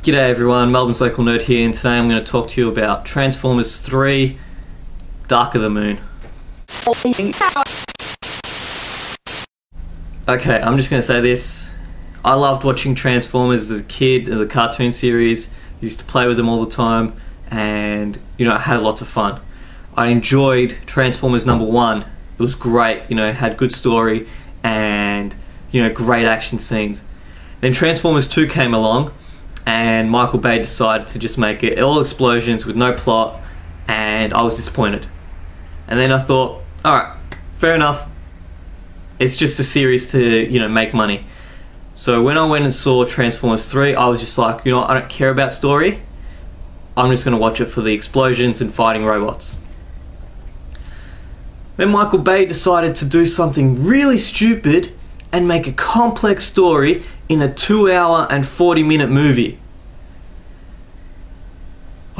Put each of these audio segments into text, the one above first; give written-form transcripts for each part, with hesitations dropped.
G'day everyone, Melbourne's Local Nerd here, and today I'm going to talk to you about Transformers 3 Dark of the Moon. Okay, I'm just going to say this. I loved watching Transformers as a kid, the cartoon series. Used to play with them all the time, and I had lots of fun. I enjoyed Transformers #1. It was great, it had good story and great action scenes. Then Transformers 2 came along, and Michael Bay decided to just make it all explosions with no plot, and I was disappointed. And then I thought, alright, fair enough, it's just a series to make money. So when I went and saw Transformers 3, I was just like, I don't care about story, I'm just going to watch it for the explosions and fighting robots. Then Michael Bay decided to do something really stupid and make a complex story in a 2-hour and 40-minute movie.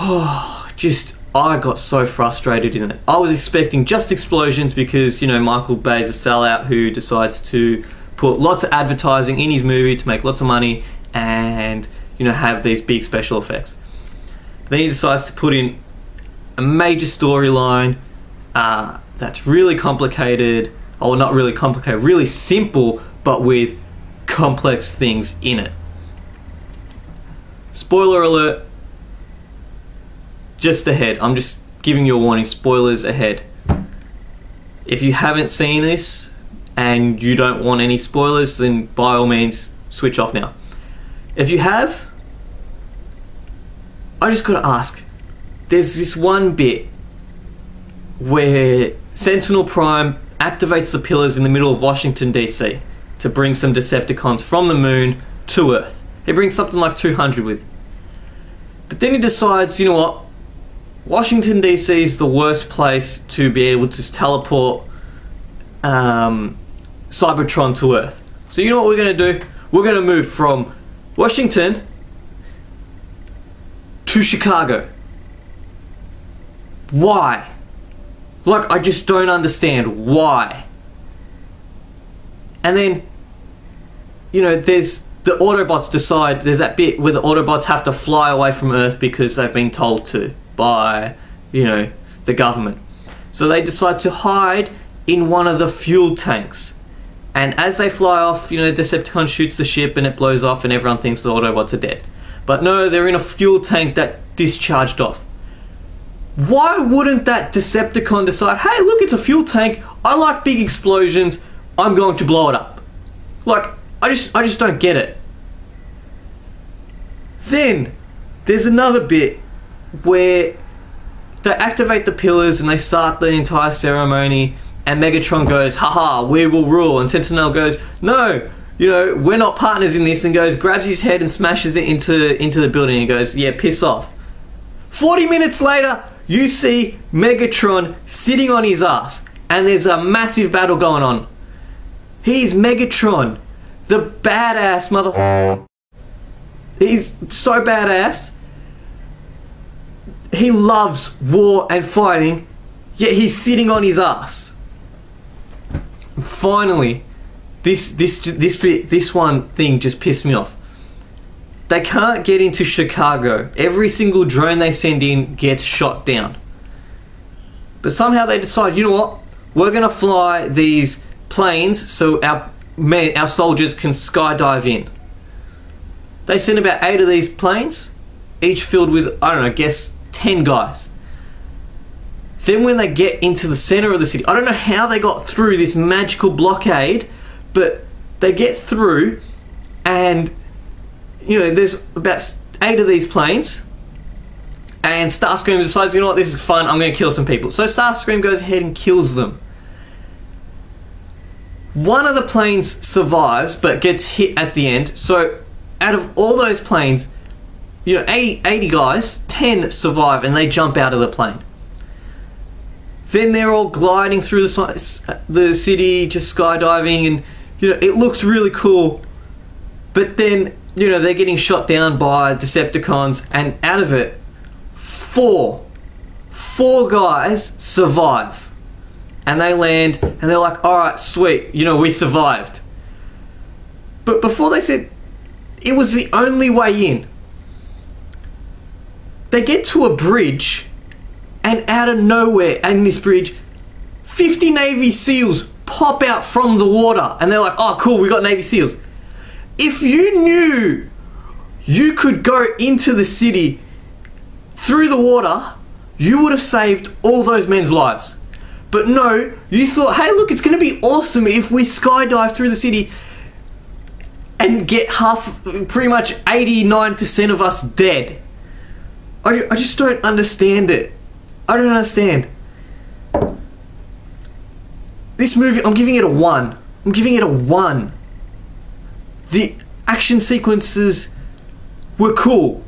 I got so frustrated in it. I was expecting just explosions because, Michael Bay's a sellout who decides to put lots of advertising in his movie to make lots of money and, have these big special effects. Then he decides to put in a major storyline that's really complicated, or not really complicated, really simple, but with complex things in it. Spoiler alert, just ahead. I'm just giving you a warning, spoilers ahead. If you haven't seen this and you don't want any spoilers, then by all means switch off now. If you have, I just gotta ask, there's this one bit where Sentinel Prime activates the pillars in the middle of Washington DC to bring some Decepticons from the moon to Earth. He brings something like 200 with him. But then he decides, you know what, Washington DC is the worst place to be able to teleport Cybertron to Earth. So you know what we're going to do? We're going to move from Washington to Chicago. Why? Like, I just don't understand why. And then, there's the Autobots decide, there's that bit where the Autobots have to fly away from Earth because they've been told to by, the government. So they decide to hide in one of the fuel tanks. And as they fly off, Decepticon shoots the ship and it blows off and everyone thinks the Autobots are dead. But no, they're in a fuel tank that discharged off. Why wouldn't that Decepticon decide, hey look, it's a fuel tank, I like big explosions, I'm going to blow it up? Like, I just don't get it. Then there's another bit where they activate the pillars and they start the entire ceremony, and Megatron goes, haha, we will rule, and Sentinel goes, no, we're not partners in this, and grabs his head and smashes it into the building and goes, yeah, piss off. 40 minutes later, you see Megatron sitting on his ass, and there's a massive battle going on. He's Megatron, the badass motherfucker. He's so badass. He loves war and fighting, yet he's sitting on his ass. Finally, this one thing just pissed me off. They can't get into Chicago. Every single drone they send in gets shot down. But somehow they decide, you know what? We're going to fly these planes so our soldiers can skydive in. They send about 8 of these planes, each filled with, I don't know, guess 10 guys. Then when they get into the center of the city, I don't know how they got through this magical blockade, but they get through and there's about 8 of these planes, and Starscream decides, you know what, this is fun, I'm going to kill some people. So Starscream goes ahead and kills them. One of the planes survives, but gets hit at the end. So out of all those planes, 80 guys, 10 survive, and they jump out of the plane. Then they're all gliding through the city, just skydiving, and it looks really cool. But then they're getting shot down by Decepticons, and out of it, four guys survive. And they land, and they're like, alright, sweet, we survived. But before they said, it was the only way in. They get to a bridge, and out of nowhere, in this bridge, 50 Navy SEALs pop out from the water, and they're like, oh cool, we got Navy SEALs. If you knew you could go into the city through the water, you would have saved all those men's lives. But no, you thought, hey look, it's going to be awesome if we skydive through the city and get pretty much 89% of us dead. I just don't understand it. I don't understand. This movie, I'm giving it a 1. I'm giving it a 1. The action sequences were cool,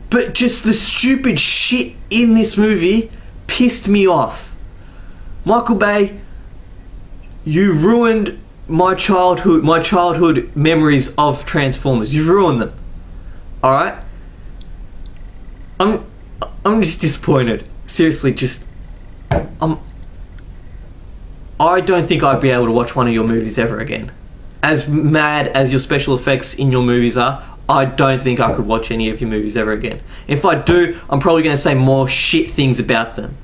but just the stupid shit in this movie pissed me off. Michael Bay, you ruined my childhood memories of Transformers. You've ruined them. Alright? I'm just disappointed. Seriously, I don't think I'd be able to watch one of your movies ever again. As mad as your special effects in your movies are, I don't think I could watch any of your movies ever again. If I do, I'm probably going to say more shit things about them.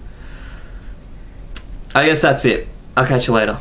I guess that's it. I'll catch you later.